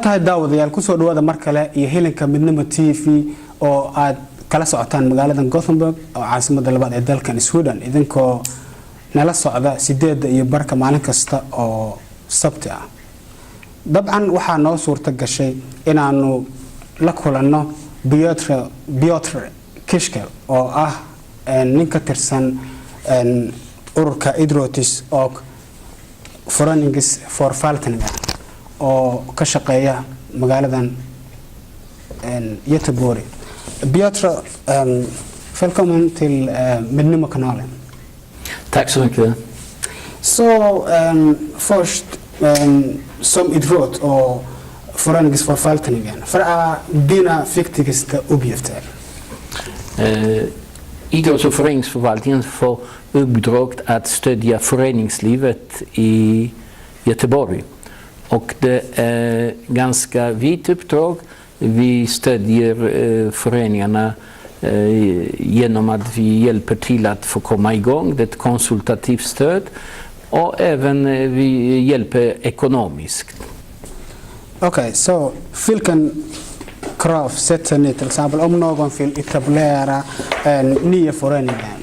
tahay daawadayaal ku soo dhawaada mar kale iyo helinka midnimo TV oo aad kala socotaan magaalada Gothenburg oo caasimadda labaad ee dalkan Sweden idinkoo nala socda 8:00 maalin kasta oo sabti ah. dabcan waxaa noo suurta gashay inaanu la kulanno Piotr Kishkel oo ah nin ka tirsan ururka Idrotis oo Förenings för Falkenberg och ka shaqeeya magaaladan Göteborg. Piotr, välkommen till Midnimo kanalen. Tack så mycket. Så först som idrott och Förenings för Falkenberg. För dina viktigaste uppgifter. Idrotts- och föreningsförvaltningen får uppdrag att stödja föreningslivet i Göteborg. Och det är ganska vitt uppdrag. Vi stödjer föreningarna genom att vi hjälper till att få komma igång. Det är ett konsultativt stöd. Och även vi hjälper ekonomiskt. Okej, så vilken krav sätter ni till exempel om någon vill etablera nya föreningar?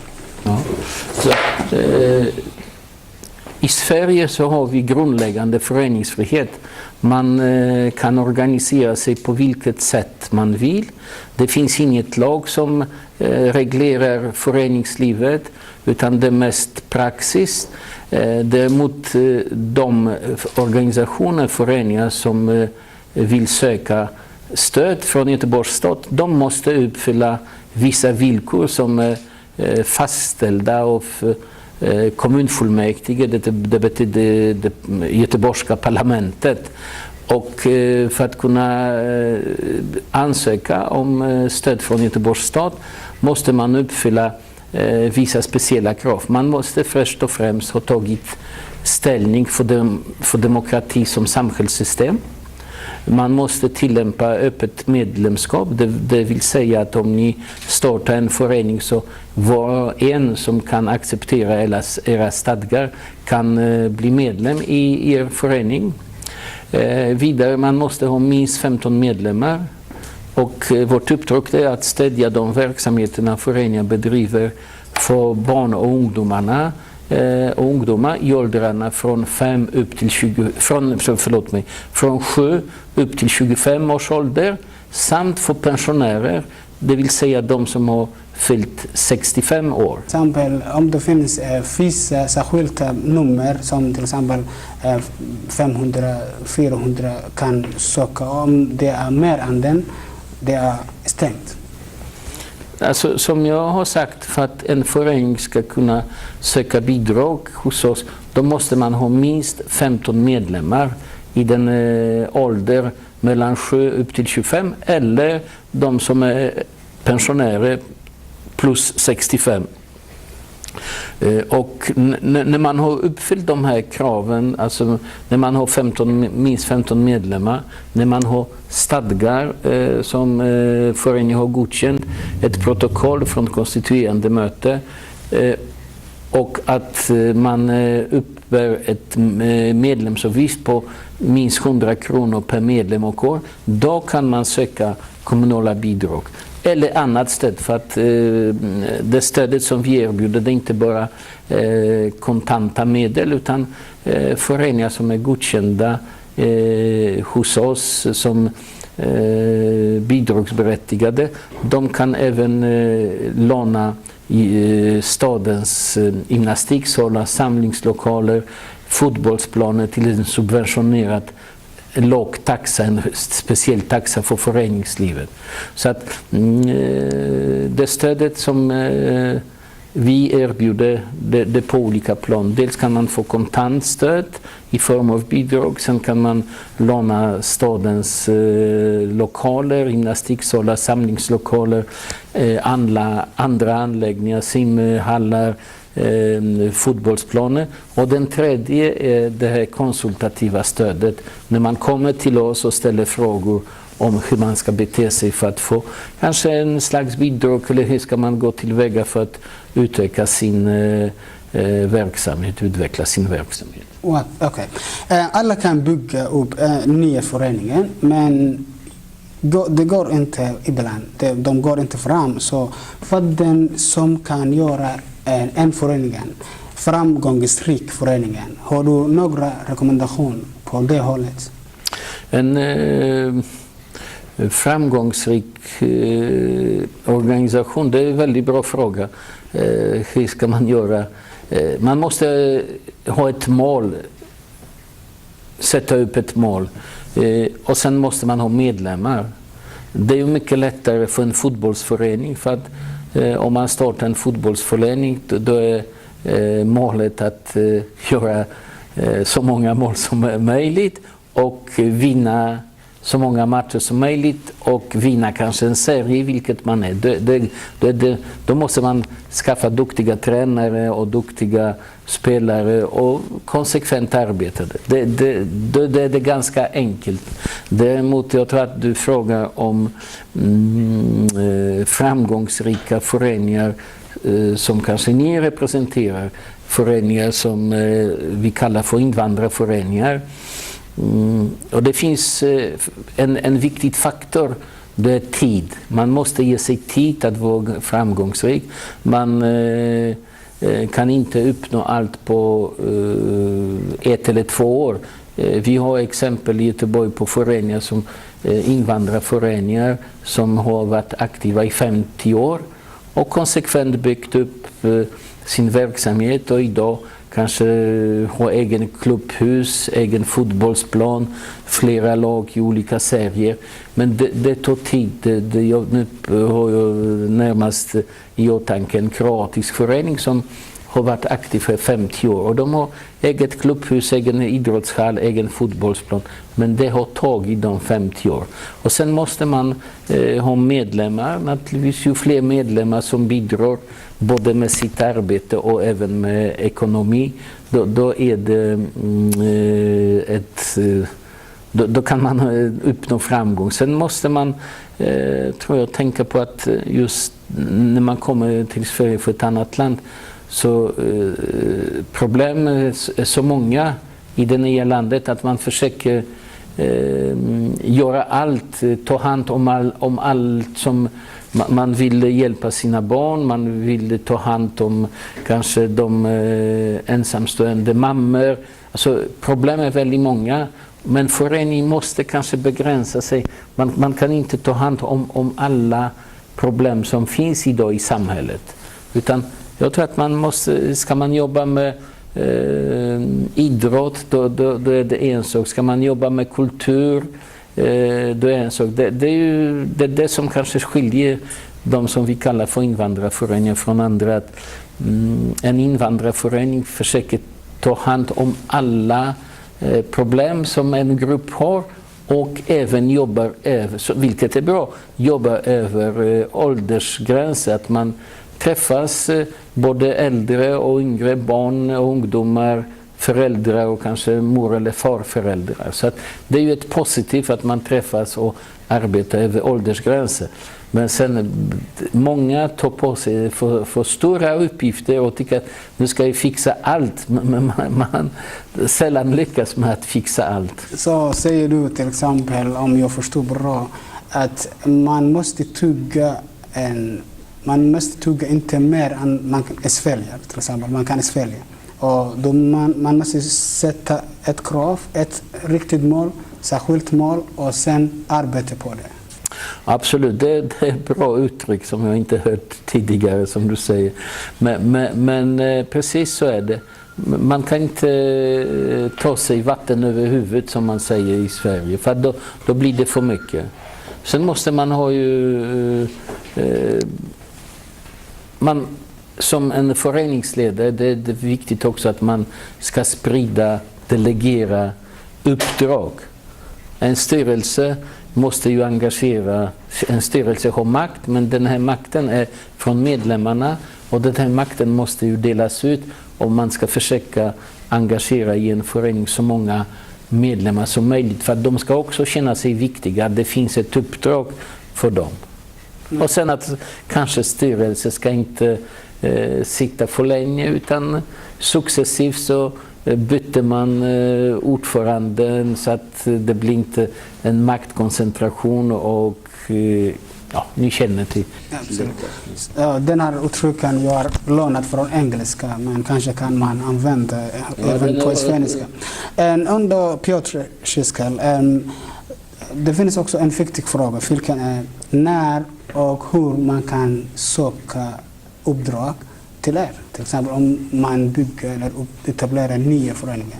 Ja. Så, i Sverige så har vi grundläggande föreningsfrihet. Man kan organisera sig på vilket sätt man vill. Det finns inget lag som reglerar föreningslivet utan det är mest praxis. Däremot de organisationer, föreningar som vill söka stöd från Göteborgs stad, de måste uppfylla vissa villkor som är fastställda av kommunfullmäktige, det betyder det göteborgska parlamentet. Och för att kunna ansöka om stöd från Göteborgs stad måste man uppfylla vissa speciella krav. Man måste först och främst ha tagit ställning för demokrati som samhällssystem. Man måste tillämpa öppet medlemskap, det vill säga att om ni startar en förening så var en som kan acceptera era stadgar kan bli medlem i er förening. Vidare, man måste ha minst 15 medlemmar och vårt uppdrag är att stödja de verksamheterna föreningar bedriver för barn och ungdomar i åldrarna från 7 upp till 25 års ålder samt för pensionärer, det vill säga de som har fyllt 65 år. Till exempel om det finns vissa särskilda nummer som till exempel 500-400 kan söka, om det är mer än den, det är stängt. Alltså, som jag har sagt, för att en förening ska kunna söka bidrag hos oss, då måste man ha minst 15 medlemmar i den ålder mellan 7 upp till 25 eller de som är pensionärer plus 65. Och när man har uppfyllt de här kraven, alltså när man har minst 15 medlemmar, när man har stadgar som föreningen har godkänt, ett protokoll från konstituerande möte och att man uppbär ett medlemsavgift på minst 100 kronor per medlem och år, då kan man söka kommunala bidrag. Eller annat stöd, för att det stödet som vi erbjuder, det är inte bara kontanta medel utan föreningar som är godkända hos oss som bidragsberättigade, de kan även låna stadens gymnastiksalar, samlingslokaler, fotbollsplaner till en subventionerad låg taxa, en speciell taxa för föreningslivet. Så att det stödet som vi erbjuder, det på olika plan. Dels kan man få kontantstöd i form av bidrag, sen kan man låna stadens lokaler, gymnastiksalar, samlingslokaler, andra anläggningar, simhallar, fotbollsplaner. Och den tredje är det här konsultativa stödet. När man kommer till oss och ställer frågor om hur man ska bete sig för att få kanske en slags bidrag, eller hur ska man gå tillväga för att utöka sin verksamhet, utveckla sin verksamhet. Okay. Alla kan bygga upp nya föreningen, men det går inte ibland. De går inte fram. Så vad den som kan göra en föreningen, framgångsrik föreningen, har du några rekommendationer på det hållet? En framgångsrik organisation, det är en väldigt bra fråga. Hur ska man göra? Man måste ha ett mål, sätta upp ett mål, och sen måste man ha medlemmar. Det är ju mycket lättare för en fotbollsförening, för att om man startar en fotbollsförening då är målet att göra så många mål som möjligt och vinna så många matcher som möjligt och vinna kanske en serie, vilket man är. Då måste man skaffa duktiga tränare och duktiga spelare och konsekvent arbeta. Det är ganska enkelt. Däremot jag tror att du frågar om framgångsrika föreningar som kanske ni representerar, föreningar som vi kallar för invandrarföreningar. Och det finns en viktig faktor, det är tid. Man måste ge sig tid att vara framgångsrik. Man kan inte uppnå allt på 1 eller 2 år. Vi har exempel i Göteborg på föreningar som invandrarföreningar som har varit aktiva i 50 år och konsekvent byggt upp sin verksamhet, och idag kanske ha egen klubbhus, egen fotbollsplan, flera lag i olika serier. Men det tar tid. Jag har närmast i åtanke en kroatisk förening som har varit aktiv för 50 år. Och de har eget klubbhus, egen idrottshall, egen fotbollsplan. Men det har tagit de 50 år. Och sen måste man ha medlemmar. Naturligtvis ju fler medlemmar som bidrar både med sitt arbete och även med ekonomi. Då är det då kan man uppnå framgång. Sen måste man tror jag tänka på att just när man kommer till Sverige för ett annat land, så problem är så många i det nya landet att man försöker göra allt, ta hand om allt som man vill hjälpa sina barn, man vill ta hand om kanske de ensamstående mammor. Alltså problem är väldigt många, men föreningen måste kanske begränsa sig. Man kan inte ta hand om alla problem som finns idag i samhället, utan jag tror att man måste, ska man jobba med idrott, då är det en sak. Ska man jobba med kultur, då är en sak. Det är ju det som kanske skiljer de som vi kallar för invandrarföreningar från andra. Att, en invandrarförening försöker ta hand om alla problem som en grupp har, och även jobbar över, vilket är bra, jobbar över åldersgränser. Att man träffas både äldre och yngre, barn och ungdomar, föräldrar och kanske mor- eller farföräldrar. Så att det är ju ett positivt att man träffas och arbetar över åldersgränser. Men sen många tar på sig för stora uppgifter och tycker att nu ska jag fixa allt, men man sällan lyckas med att fixa allt. Så säger du till exempel, om jag förstår bra, att man måste tugga inte mer än man kan svälja, till exempel. Man kan svälja. Och då man måste sätta ett krav, ett riktigt mål, särskilt mål, och sen arbeta på det. Absolut, det är ett bra uttryck som jag inte hört tidigare, som du säger. Men precis så är det. Man kan inte ta sig vatten över huvudet, som man säger i Sverige, för då blir det för mycket. Sen måste man ha ju... som en föreningsledare, det är viktigt också att man ska delegera uppdrag. En styrelse måste ju engagera, en styrelse har makt, men den här makten är från medlemmarna, och den här makten måste ju delas ut, och man ska försöka engagera i en förening så många medlemmar som möjligt, för att de ska också känna sig viktiga, det finns ett uppdrag för dem. Och sen att kanske styrelsen ska inte sikta för länge, utan successivt så bytte man ordföranden så att det blir inte en maktkoncentration och ja, ni känner till. Absolut. Ja, den här uttrycken jag har lånat från engelska, men kanske kan man använda även på svenska. Under Piotr Szyskal, det finns också en viktig fråga, vilken är när och hur man kan söka uppdrag till er. Till exempel om man bygger eller etablerar nya föreningar.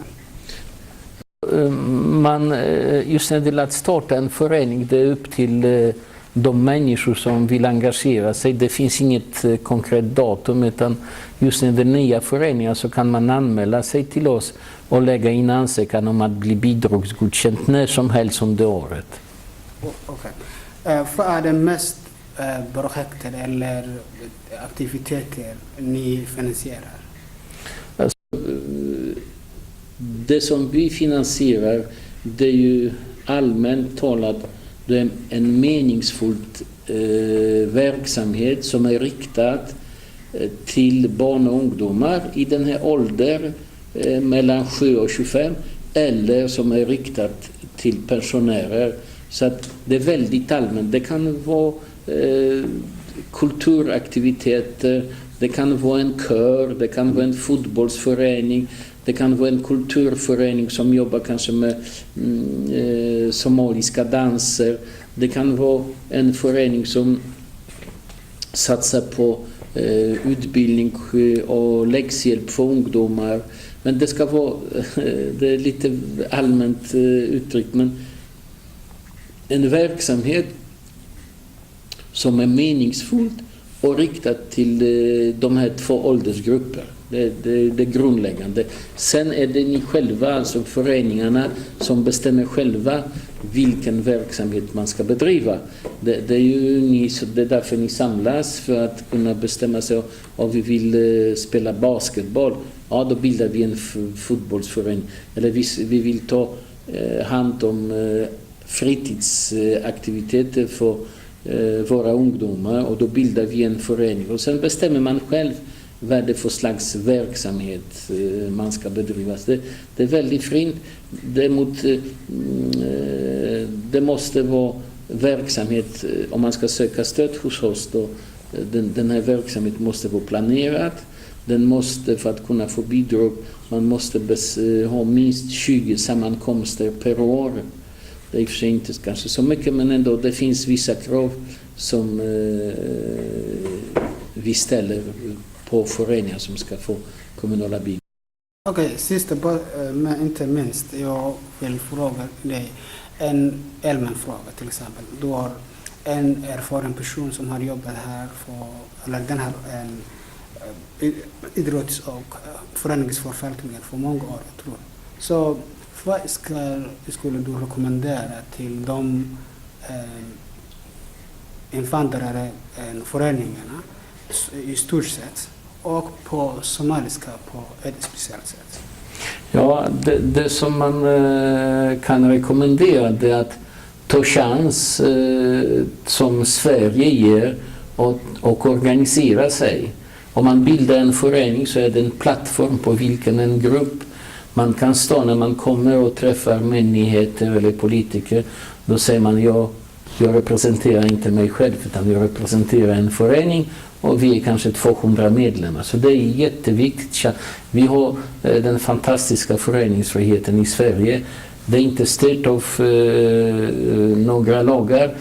Just när det gäller att starta en förening, det är upp till de människor som vill engagera sig. Det finns inget konkret datum, utan just när det är nya föreningar så kan man anmäla sig till oss och lägga in ansökan om att bli bidragsgodkänt när som helst under året. Okay. Vad är det mest projekter eller aktiviteter ni finansierar? Alltså, det som vi finansierar, det är ju allmänt talat det är en meningsfull verksamhet som är riktad till barn och ungdomar i den här åldern mellan 7 och 25 eller som är riktat till pensionärer. Så att det är väldigt allmänt. Det kan vara kulturaktiviteter, det kan vara en kör, det kan vara en fotbollsförening, det kan vara en kulturförening som jobbar kanske med somaliska danser. Det kan vara en förening som satsar på utbildning och läxhjälp för ungdomar. Men det ska vara, det är lite allmänt uttryckt, men en verksamhet som är meningsfull och riktad till de här 2 åldersgrupper. Det grundläggande. Sen är det ni själva, alltså föreningarna, som bestämmer själva vilken verksamhet man ska bedriva. Det är ju ni, så det är därför ni samlas, för att kunna bestämma sig om vi vill spela basketboll. Ja, då bildar vi en fotbollsförening. Eller vi vill ta hand om fritidsaktiviteter för våra ungdomar, och då bildar vi en förening. Och sen bestämmer man själv vad det är för slags verksamhet man ska bedriva. Det är väldigt fint. Det måste vara verksamhet, om man ska söka stöd hos oss, då den här verksamheten måste vara planerad. Den måste, för att kunna få bidrag, man måste ha minst 20 sammankomster per år. Det är i och för sig inte kanske så mycket, men ändå det finns vissa krav som vi ställer på föreningar som ska få kommunala bidrag. Okej, sista men inte minst, jag vill fråga dig en allmän fråga till exempel. Du har en erfaren person som har jobbat här eller den här idrotts- och föreningsförvaltningen för många år, jag tror. Så vad skulle du rekommendera till de invandrare föreningarna i stort sett och på somaliska på ett speciellt sätt? Ja, det som man kan rekommendera, det är att ta chans som Sverige ger och organisera sig. Om man bildar en förening så är det en plattform på vilken en grupp man kan stå när man kommer och träffar myndigheter eller politiker. Då säger man, jag representerar inte mig själv, utan jag representerar en förening och vi är kanske 200 medlemmar. Så det är jätteviktigt. Vi har den fantastiska föreningsfriheten i Sverige. Det är inte styrt av några lagar.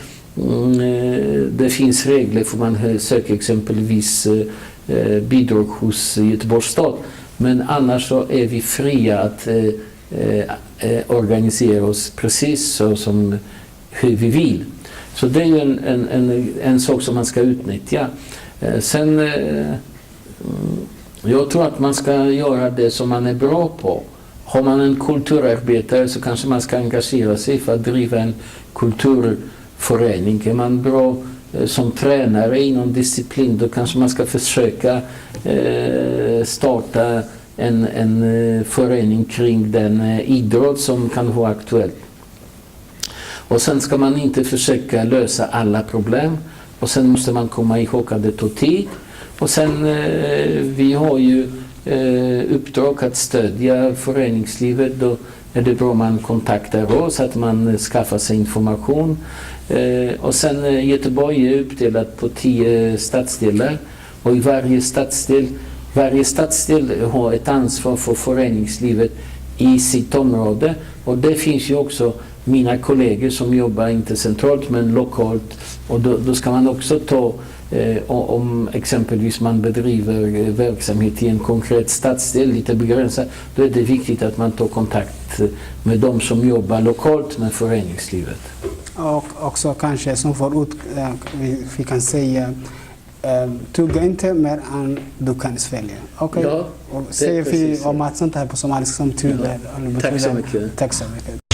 Det finns regler för man söker exempelvis bidrag hos Göteborgs stad. Men annars så är vi fria att organisera oss precis så som hur vi vill. Så det är ju en sak som man ska utnyttja. Sen, jag tror att man ska göra det som man är bra på. Har man en kulturarbetare så kanske man ska engagera sig för att driva en kulturförening. Är man bra som tränare i någon disciplin, då kanske man ska försöka starta en förening kring den idrott som kan vara aktuell. Och sen ska man inte försöka lösa alla problem. Och sen måste man komma ihåg att det tar tid. Och sen vi har ju uppdrag att stödja föreningslivet. Då är det bra man kontaktar oss, att man skaffar sig information. Och sen Göteborg är uppdelat på 10 stadsdelar. Och i varje stadsdel har ett ansvar för föreningslivet i sitt område. Och det finns ju också mina kollegor som jobbar inte centralt men lokalt. Och då ska man också ta, om exempelvis man bedriver verksamhet i en konkret stadsdel, lite begränsat, då är det viktigt att man tar kontakt med de som jobbar lokalt med föreningslivet. Och också kanske som förut, vi kan säga tugga inte mer än du kan svälja. Okej? Ja, och säger vi om att sånt här på somaliska som tuder. Tack så mycket. Tack så mycket.